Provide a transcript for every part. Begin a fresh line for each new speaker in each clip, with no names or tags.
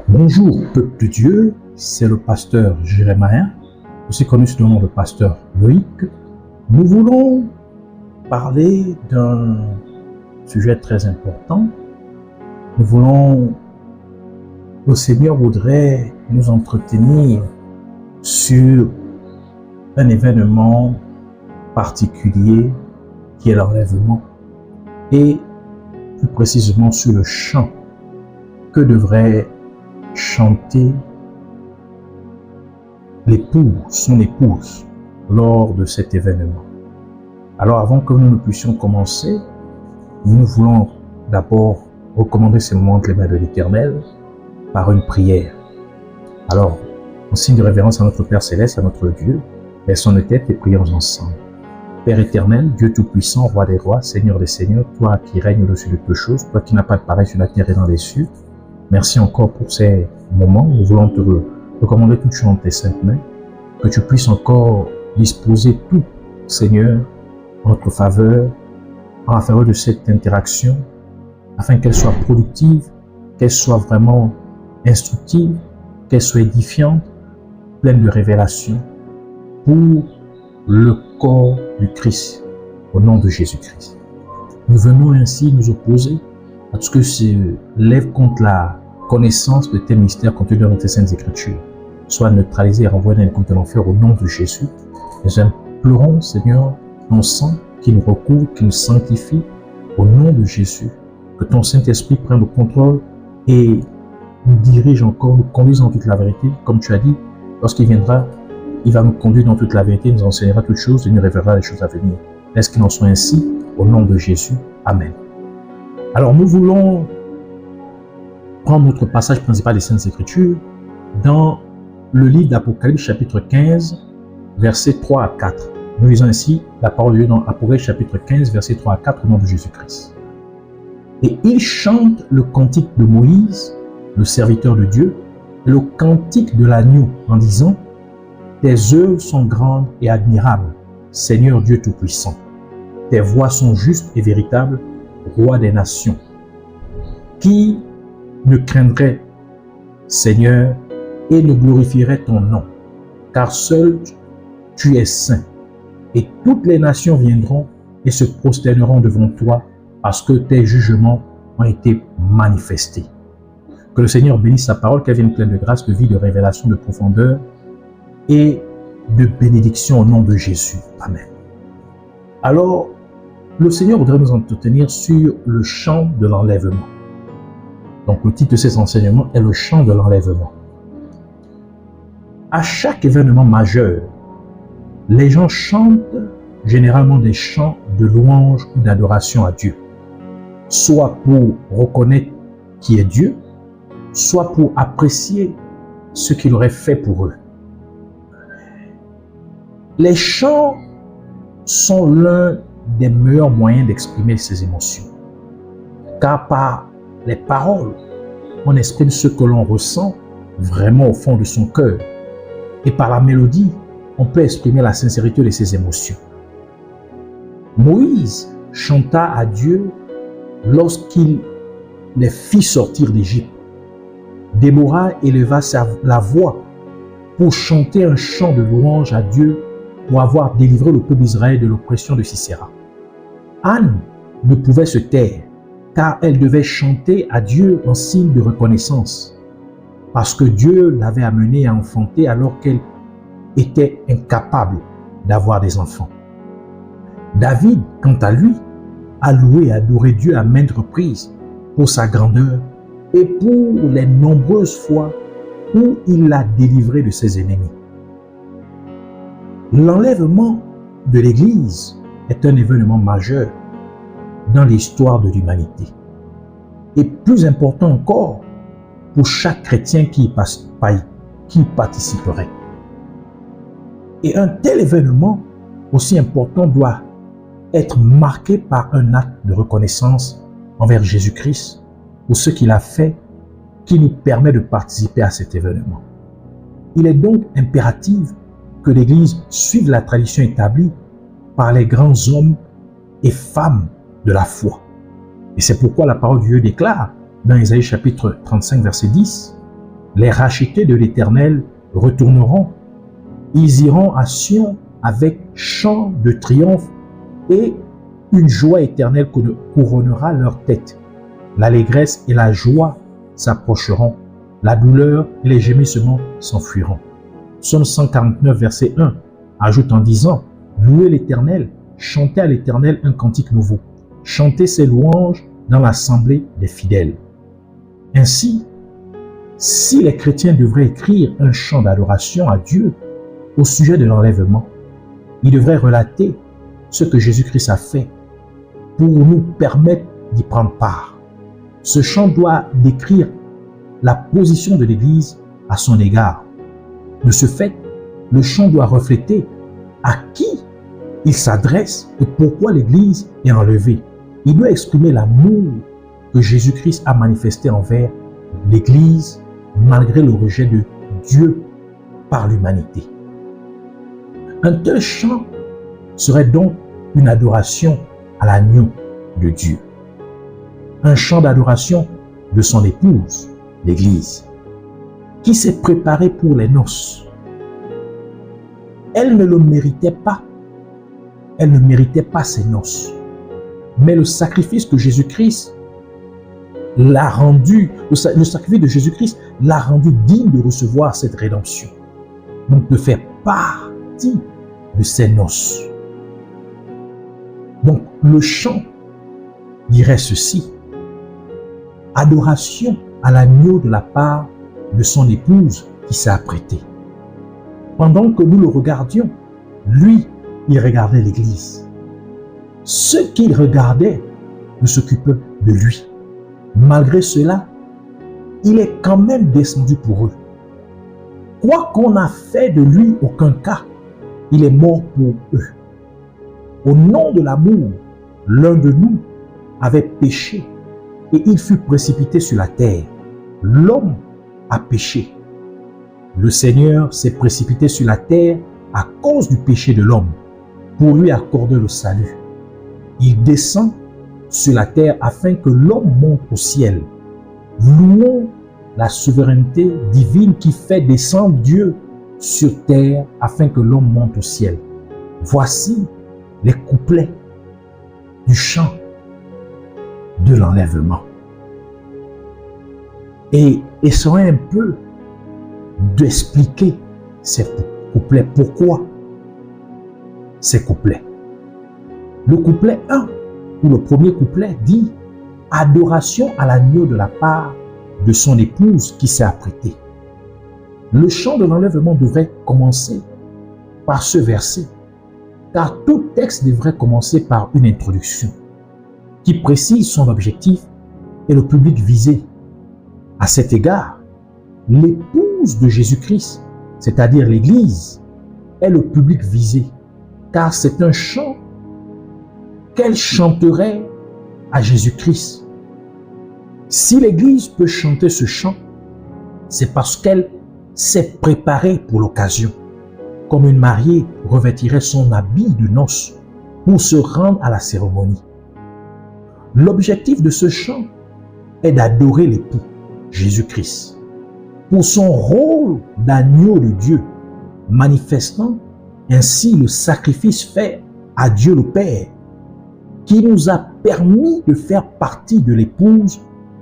Bonjour, peuple de Dieu, c'est le pasteur Jérémie, aussi connu sous le nom de pasteur Loïc. Nous voulons parler d'un sujet très important. Le Seigneur voudrait nous entretenir sur un événement particulier qui est l'enlèvement et plus précisément sur le chant que devrait chanter l'époux, son épouse, lors de cet événement. Alors avant que nous ne puissions commencer, nous voulons d'abord recommander ces moments entre les mains de l'Éternel par une prière. Alors, en signe de révérence à notre Père Céleste, à notre Dieu, baissons nos têtes et prions ensemble. Père éternel, Dieu Tout-Puissant, Roi des rois, Seigneur des seigneurs, toi qui règnes au-dessus de toutes choses, toi qui n'as pas de pareil sur la terre et dans les cieux, merci encore pour ces moments. Nous voulons te recommander toutes choses en tes saintes mains, que tu puisses encore disposer tout, Seigneur, en notre faveur, en faveur de cette interaction, afin qu'elle soit productive, qu'elle soit vraiment instructive, qu'elle soit édifiante, pleine de révélations, pour le corps du Christ, au nom de Jésus-Christ. Nous venons ainsi nous opposer à tout ce que se lève contre la connaissance de tes mystères contenus dans tes saintes écritures, soit neutralisé et renvoyé dans les comptes de l'enfer au nom de Jésus. Nous implorons, Seigneur, ton sang qui nous recouvre, qui nous sanctifie, au nom de Jésus, que ton Saint-Esprit prenne le contrôle et nous dirige encore, nous conduise dans toute la vérité, comme tu as dit, lorsqu'il viendra, il va nous conduire dans toute la vérité, nous enseignera toutes choses et nous révélera les choses à venir. Laisse qu'il en soit ainsi, au nom de Jésus. Amen. Alors nous voulons prendre notre passage principal des Saintes Écritures dans le livre d'Apocalypse chapitre 15, versets 3 à 4. Nous lisons ainsi la parole de Dieu dans Apocalypse chapitre 15, versets 3 à 4 au nom de Jésus-Christ. Et il chante le cantique de Moïse, le serviteur de Dieu, et le cantique de l'agneau en disant: tes œuvres sont grandes et admirables, Seigneur Dieu Tout-Puissant. Tes voies sont justes et véritables, Roi des nations. Qui ne craindrait, Seigneur, et ne glorifierait ton nom, car seul tu es saint, et toutes les nations viendront et se prosterneront devant toi, parce que tes jugements ont été manifestés. Que le Seigneur bénisse sa parole, qu'elle vienne pleine de grâce, de vie, de révélation, de profondeur et de bénédiction au nom de Jésus. Amen. Alors, le Seigneur voudrait nous entretenir sur le chant de l'enlèvement. Donc, le titre de ces enseignements est le chant de l'enlèvement. À chaque événement majeur, les gens chantent généralement des chants de louange ou d'adoration à Dieu, soit pour reconnaître qui est Dieu, soit pour apprécier ce qu'il aurait fait pour eux. Les chants sont l'un des meilleurs moyens d'exprimer ses émotions, car par les paroles, on exprime ce que l'on ressent vraiment au fond de son cœur, et par la mélodie, on peut exprimer la sincérité de ses émotions. Moïse chanta à Dieu lorsqu'il les fit sortir d'Égypte. Déborah éleva la voix pour chanter un chant de louange à Dieu pour avoir délivré le peuple d'Israël de l'oppression de Sisera. Anne ne pouvait se taire, car elle devait chanter à Dieu en signe de reconnaissance, parce que Dieu l'avait amenée à enfanter alors qu'elle était incapable d'avoir des enfants. David, quant à lui, a loué et adoré Dieu à maintes reprises pour sa grandeur et pour les nombreuses fois où il l'a délivré de ses ennemis. L'enlèvement de l'Église est un événement majeur dans l'histoire de l'humanité. Et plus important encore, pour chaque chrétien qui y participerait. Et un tel événement aussi important doit être marqué par un acte de reconnaissance envers Jésus-Christ pour ce qu'il a fait qui nous permet de participer à cet événement. Il est donc impératif que l'Église suive la tradition établie par les grands hommes et femmes de la foi. Et c'est pourquoi la parole de Dieu déclare dans Ésaïe chapitre 35 verset 10, Les rachetés de l'Éternel retourneront. Ils iront à Sion avec chant de triomphe et une joie éternelle couronnera leur tête. L'allégresse et la joie s'approcheront. La douleur et les gémissements s'enfuiront. Psaume 149, verset 1, ajoute en disant, louez l'Éternel, chantez à l'Éternel un cantique nouveau, chantez ses louanges dans l'assemblée des fidèles. Ainsi, si les chrétiens devraient écrire un chant d'adoration à Dieu au sujet de l'enlèvement, ils devraient relater ce que Jésus-Christ a fait pour nous permettre d'y prendre part. Ce chant doit décrire la position de l'Église à son égard. De ce fait, le chant doit refléter à qui il s'adresse et pourquoi l'Église est enlevée. Il doit exprimer l'amour que Jésus-Christ a manifesté envers l'Église malgré le rejet de Dieu par l'humanité. Un tel chant serait donc une adoration à l'agneau de Dieu. Un chant d'adoration de son épouse, l'Église, qui s'est préparée pour les noces. Elle ne le méritait pas. Elle ne méritait pas ses noces. Mais le sacrifice que Jésus-Christ l'a rendu, le sacrifice de Jésus-Christ l'a rendu digne de recevoir cette rédemption. Donc de faire partie de ses noces. Donc le chant dirait ceci: adoration à l'agneau de la part de son épouse qui s'est apprêtée. Pendant que nous le regardions, lui, il regardait l'Église. Ceux qu'il regardait ne s'occupaient de lui. Malgré cela, il est quand même descendu pour eux. Quoi qu'on a fait de lui, aucun cas, il est mort pour eux. Au nom de l'amour, l'un de nous avait péché et il fut précipité sur la terre. L'homme a péché. Le Seigneur s'est précipité sur la terre à cause du péché de l'homme, pour lui accorder le salut. Il descend sur la terre afin que l'homme monte au ciel. Louons la souveraineté divine qui fait descendre Dieu sur terre afin que l'homme monte au ciel. Voici les couplets du chant de l'enlèvement. Et essayons un peu d'expliquer ces couplets. Pourquoi ces couplets? Le couplet 1, ou le premier couplet, dit « Adoration à l'agneau de la part de son épouse qui s'est apprêtée ». Le chant de l'enlèvement devrait commencer par ce verset, car tout texte devrait commencer par une introduction qui précise son objectif et le public visé. À cet égard, l'épouse de Jésus-Christ, c'est-à-dire l'Église, est le public visé, car c'est un chant qu'elle chanterait à Jésus-Christ. Si l'Église peut chanter ce chant, c'est parce qu'elle s'est préparée pour l'occasion, comme une mariée revêtirait son habit de noces pour se rendre à la cérémonie. L'objectif de ce chant est d'adorer l'époux, Jésus-Christ, pour son rôle d'agneau de Dieu, manifestant ainsi le sacrifice fait à Dieu le Père, qui nous a permis de faire partie de l'épouse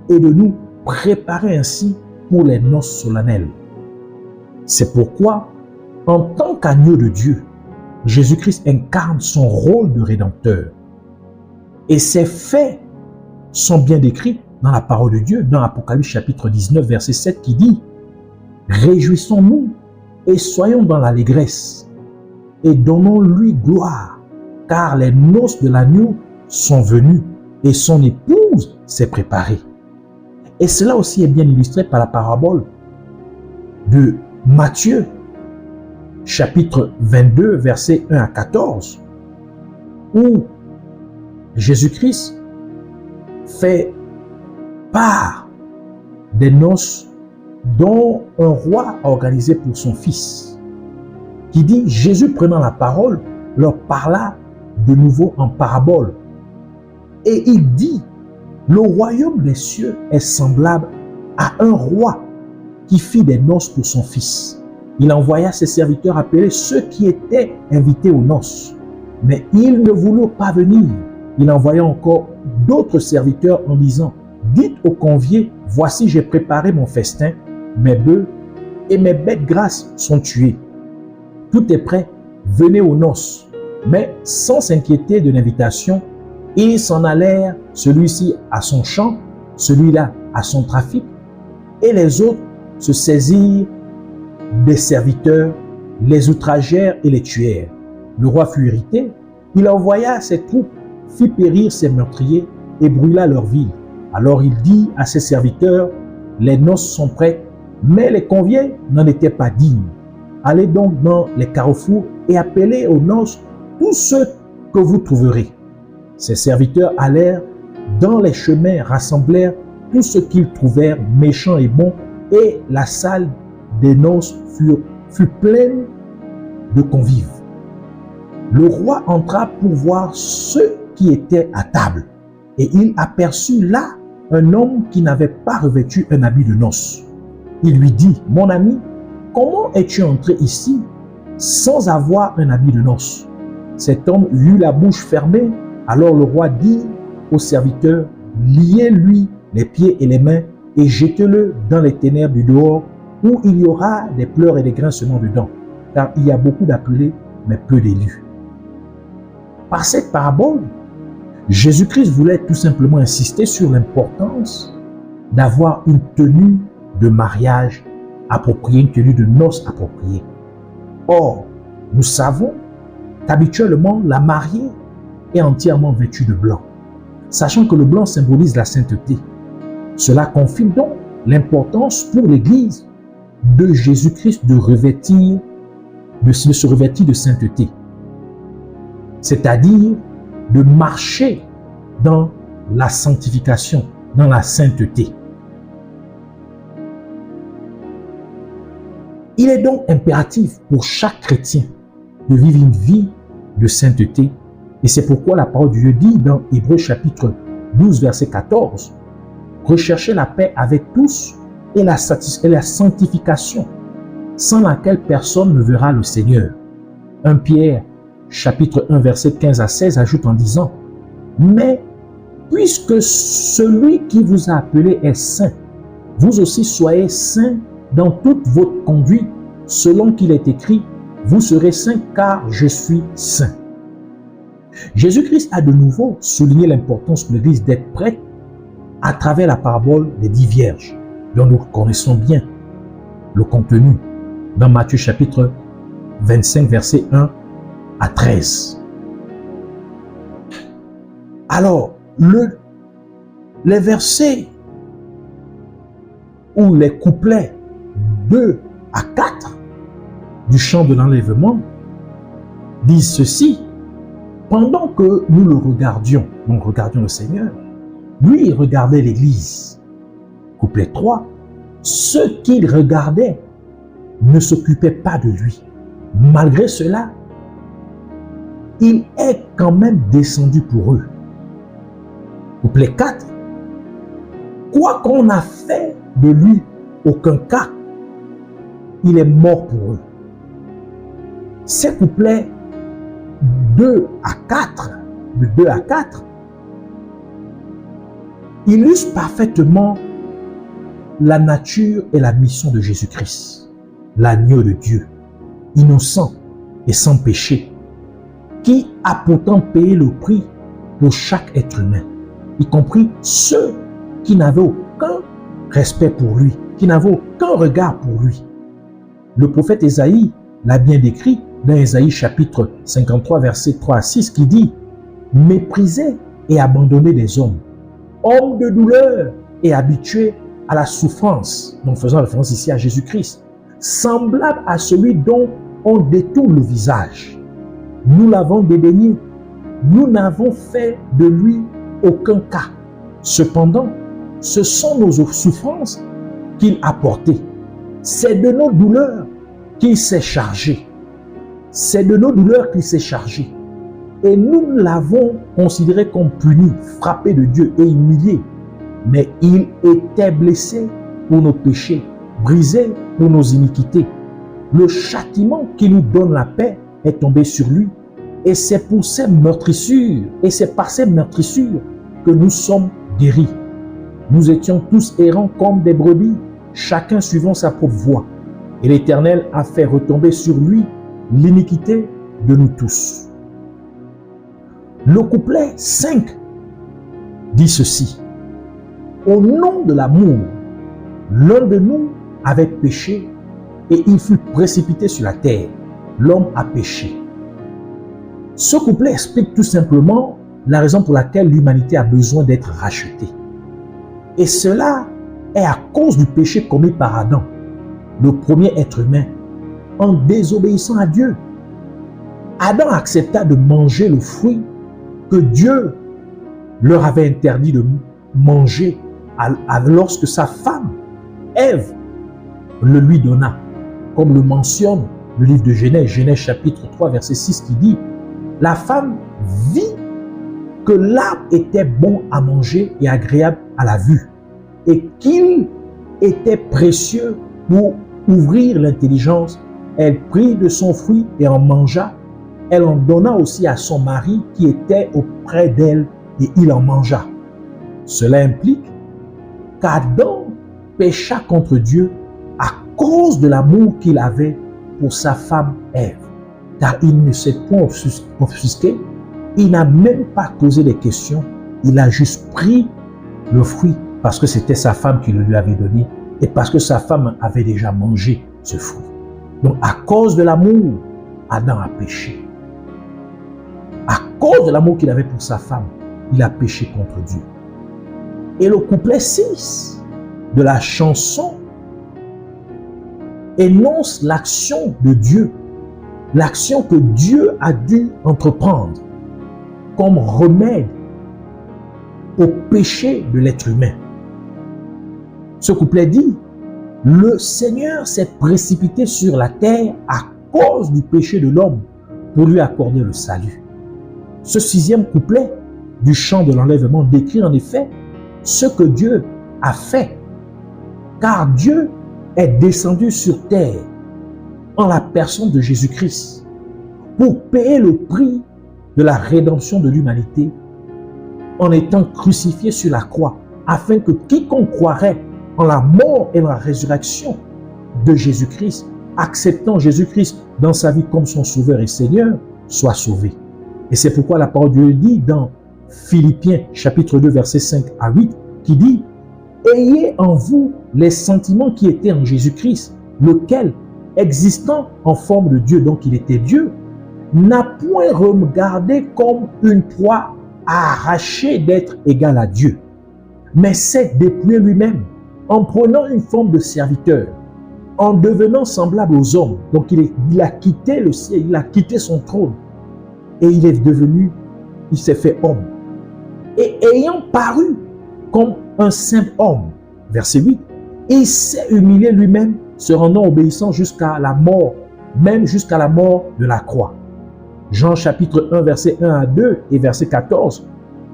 et de nous préparer ainsi pour les noces solennelles. C'est pourquoi, en tant qu'agneau de Dieu, Jésus-Christ incarne son rôle de rédempteur. Et ces faits sont bien décrits dans la parole de Dieu, dans Apocalypse chapitre 19, verset 7, qui dit « Réjouissons-nous et soyons dans l'allégresse, et donnons-lui gloire, car les noces de l'agneau sont venues, et son épouse s'est préparée. » Et cela aussi est bien illustré par la parabole de Matthieu, chapitre 22, versets 1 à 14, où Jésus-Christ fait part des noces dont un roi a organisé pour son fils, qui dit, Jésus prenant la parole, leur parla de nouveau en parabole. Et il dit, le royaume des cieux est semblable à un roi qui fit des noces pour son fils. Il envoya ses serviteurs appeler ceux qui étaient invités aux noces. Mais ils ne voulurent pas venir. Il envoya encore d'autres serviteurs en disant, dites aux conviés, voici j'ai préparé mon festin, mes bœufs et mes bêtes grasses sont tuées. Tout est prêt, venez aux noces. Mais sans s'inquiéter de l'invitation, ils s'en allèrent, celui-ci à son champ, celui-là à son trafic, et les autres se saisirent des serviteurs, les outragèrent et les tuèrent. Le roi fut irrité, il envoya ses troupes, fit périr ses meurtriers et brûla leur ville. Alors il dit à ses serviteurs, les noces sont prêtes, mais les conviés n'en étaient pas dignes. Allez donc dans les carrefours et appelez aux noces tous ceux que vous trouverez. Ses serviteurs allèrent dans les chemins, rassemblèrent tout ce qu'ils trouvèrent méchants et bons, et la salle des noces fut pleine de convives. Le roi entra pour voir ceux qui étaient à table, et il aperçut là un homme qui n'avait pas revêtu un habit de noces. Il lui dit, mon ami, comment es-tu entré ici sans avoir un habit de noces? Cet homme eut la bouche fermée. Alors le roi dit aux serviteurs, liez-lui les pieds et les mains et jetez-le dans les ténèbres du dehors où il y aura des pleurs et des grincements dedans, car il y a beaucoup d'appelés, mais peu d'élus. Par cette parabole, Jésus-Christ voulait tout simplement insister sur l'importance d'avoir une tenue de mariage appropriée, une tenue de noces appropriée. Or, nous savons qu'habituellement, la mariée est entièrement vêtue de blanc, sachant que le blanc symbolise la sainteté. Cela confirme donc l'importance pour l'Église de Jésus-Christ de se revêtir de sainteté, c'est-à-dire de marcher dans la sanctification, dans la sainteté. Il est donc impératif pour chaque chrétien de vivre une vie de sainteté. Et c'est pourquoi la parole de Dieu dit dans Hébreux chapitre 12, verset 14, « Recherchez la paix avec tous et la sanctification, sans laquelle personne ne verra le Seigneur. » 1 Pierre chapitre 1, verset 15 à 16 ajoute en disant, « Mais puisque celui qui vous a appelé est saint, vous aussi soyez saints dans toute votre conduite, selon qu'il est écrit, vous serez saints car je suis saint. » Jésus-Christ a de nouveau souligné l'importance pour l'Église d'être prête à travers la parabole des 10 vierges, dont nous connaissons bien le contenu dans Matthieu chapitre 25, verset 1 à 13. Alors, les versets ou les couplets 2 à 4 du chant de l'enlèvement disent ceci. Pendant que nous le regardions, nous regardions le Seigneur, lui il regardait l'Église. Couplet 3, ceux qu'il regardait ne s'occupaient pas de lui. Malgré cela, il est quand même descendu pour eux. Couplet 4, quoi qu'on a fait de lui, aucun cas, il est mort pour eux. Ces couplets 2 à 4, de 2 à 4, illustre parfaitement la nature et la mission de Jésus-Christ, l'agneau de Dieu, innocent et sans péché, qui a pourtant payé le prix pour chaque être humain, y compris ceux qui n'avaient aucun respect pour lui, qui n'avaient aucun regard pour lui. Le prophète Ésaïe l'a bien décrit dans Ésaïe chapitre 53, verset 3 à 6, qui dit « Méprisé et abandonné des hommes, homme de douleur et habitué à la souffrance », donc faisant référence ici à Jésus-Christ, semblable à celui dont on détourne le visage. Nous l'avons dédaigné, nous n'avons fait de lui aucun cas. Cependant, ce sont nos souffrances qu'il a portées. C'est de nos douleurs qu'il s'est chargé. C'est de nos douleurs qu'il s'est chargé. Et nous l'avons considéré comme puni, frappé de Dieu et humilié. Mais il était blessé pour nos péchés, brisé pour nos iniquités. Le châtiment qui nous donne la paix est tombé sur lui. Et c'est pour ces meurtrissures, et c'est par ces meurtrissures que nous sommes guéris. Nous étions tous errants comme des brebis, chacun suivant sa propre voie. Et l'Éternel a fait retomber sur lui l'iniquité de nous tous. Le couplet 5 dit ceci. Au nom de l'amour, l'un de nous avait péché et il fut précipité sur la terre. L'homme a péché. Ce couplet explique tout simplement la raison pour laquelle l'humanité a besoin d'être rachetée. Et cela est à cause du péché commis par Adam, le premier être humain, en désobéissant à Dieu. Adam accepta de manger le fruit que Dieu leur avait interdit de manger lorsque sa femme, Ève, le lui donna, comme le mentionne le livre de Genèse, Genèse chapitre 3, verset 6, qui dit « La femme vit que l'arbre était bon à manger et agréable à la vue, et qu'il était précieux pour ouvrir l'intelligence. Elle prit de son fruit et en mangea. Elle en donna aussi à son mari qui était auprès d'elle, et il en mangea. » Cela implique qu'Adam pécha contre Dieu à cause de l'amour qu'il avait pour sa femme Ève. Car il ne s'est point offusqué, il n'a même pas posé des questions, il a juste pris le fruit parce que c'était sa femme qui le lui avait donné et parce que sa femme avait déjà mangé ce fruit. Donc à cause de l'amour, Adam a péché. À cause de l'amour qu'il avait pour sa femme, il a péché contre Dieu. Et le couplet 6 de la chanson énonce l'action de Dieu, l'action que Dieu a dû entreprendre comme remède au péché de l'être humain. Ce couplet dit, le Seigneur s'est précipité sur la terre à cause du péché de l'homme pour lui accorder le salut. Ce 6e couplet du chant de l'enlèvement décrit en effet ce que Dieu a fait, car Dieu est descendu sur terre en la personne de Jésus-Christ pour payer le prix de la rédemption de l'humanité en étant crucifié sur la croix, afin que quiconque croirait en la mort et la résurrection de Jésus-Christ, acceptant Jésus-Christ dans sa vie comme son sauveur et Seigneur, soit sauvé. Et c'est pourquoi la parole de Dieu dit dans Philippiens chapitre 2 versets 5 à 8 qui dit « Ayez en vous les sentiments qui étaient en Jésus-Christ, lequel, existant en forme de Dieu, donc il était Dieu, n'a point regardé comme une proie à arracher d'être égal à Dieu, mais s'est dépouillé lui-même en prenant une forme de serviteur, en devenant semblable aux hommes. » Donc il a quitté le ciel, il a quitté son trône et il s'est fait homme. Et ayant paru comme un simple homme, verset 8, il s'est humilié lui-même, se rendant obéissant jusqu'à la mort, même jusqu'à la mort de la croix. Jean chapitre 1, verset 1 à 2 et verset 14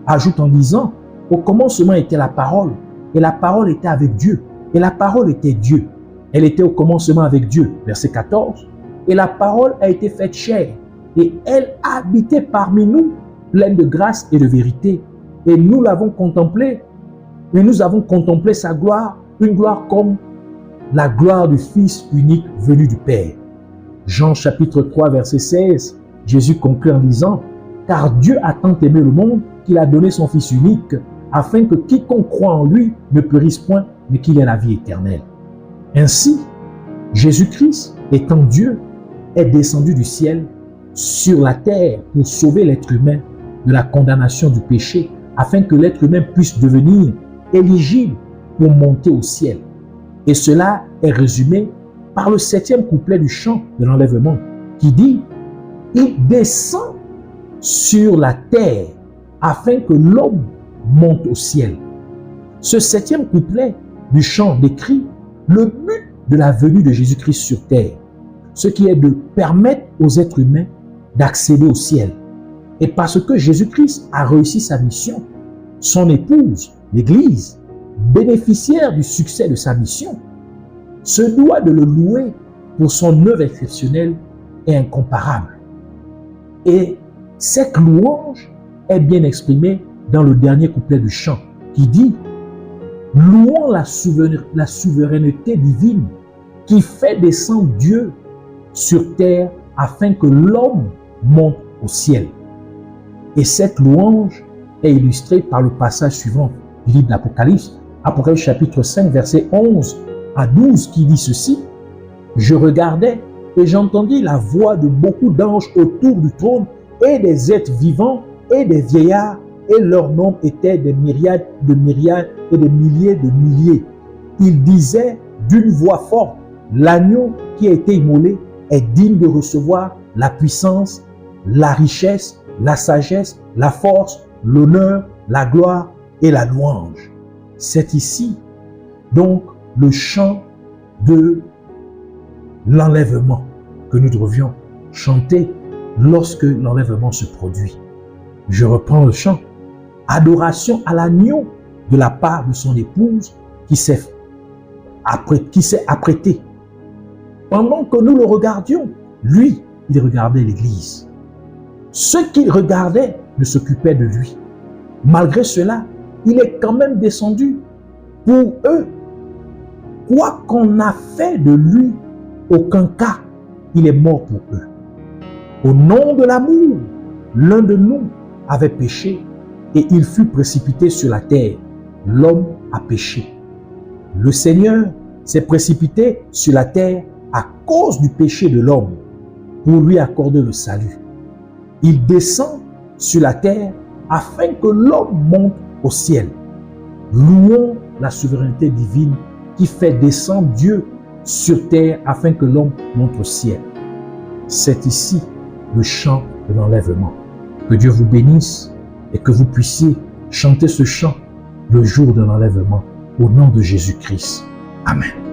ajoute en disant, au commencement était la parole, et la parole était avec Dieu, et la parole était Dieu. Elle était au commencement avec Dieu, verset 14, et la parole a été faite chair, et elle a habité parmi nous, pleine de grâce et de vérité. Et nous l'avons contemplé, et nous avons contemplé sa gloire, une gloire comme la gloire du Fils unique venu du Père. Jean chapitre 3, verset 16, Jésus conclut en disant, « Car Dieu a tant aimé le monde qu'il a donné son Fils unique, afin que quiconque croit en lui ne périsse point, mais qu'il ait la vie éternelle. » Ainsi, Jésus-Christ, étant Dieu, est descendu du ciel sur la terre pour sauver l'être humain de la condamnation du péché, afin que l'être humain puisse devenir éligible pour monter au ciel. Et cela est résumé par le 7e couplet du chant de l'enlèvement, qui dit « Il descend sur la terre afin que l'homme monte au ciel. » Ce 7e couplet du chant décrit le but de la venue de Jésus-Christ sur terre, ce qui est de permettre aux êtres humains d'accéder au ciel. Et parce que Jésus-Christ a réussi sa mission, son épouse, l'Église, bénéficiaire du succès de sa mission, se doit de le louer pour son œuvre exceptionnelle et incomparable. Et cette louange est bien exprimée dans le dernier couplet du chant qui dit « Louons la souveraineté divine qui fait descendre Dieu sur terre afin que l'homme monte au ciel. » Et cette louange est illustrée par le passage suivant du livre d'Apocalypse, Apocalypse chapitre 5, versets 11 à 12, qui dit ceci. « Je regardais et j'entendis la voix de beaucoup d'anges autour du trône et des êtres vivants et des vieillards, et leur nombre était des myriades de myriades et des milliers de milliers. Ils disaient d'une voix forte, l'agneau qui a été immolé est digne de recevoir la puissance, la richesse, la sagesse, la force, l'honneur, la gloire et la louange. » C'est ici donc le chant de l'enlèvement que nous devions chanter lorsque l'enlèvement se produit. Je reprends le chant. Adoration à l'agneau de la part de son épouse qui s'est apprêtée. Pendant que nous le regardions, lui, il regardait l'Église. Ceux qu'il regardait ne s'occupaient de lui. Malgré cela, il est quand même descendu pour eux. Quoi qu'on a fait de lui, aucun cas, il est mort pour eux. Au nom de l'amour, l'un de nous avait péché et il fut précipité sur la terre. L'homme a péché. Le Seigneur s'est précipité sur la terre à cause du péché de l'homme pour lui accorder le salut. Il descend sur la terre afin que l'homme monte au ciel. Louons la souveraineté divine qui fait descendre Dieu sur terre afin que l'homme monte au ciel. C'est ici le chant de l'enlèvement. Que Dieu vous bénisse et que vous puissiez chanter ce chant le jour de l'enlèvement au nom de Jésus-Christ. Amen.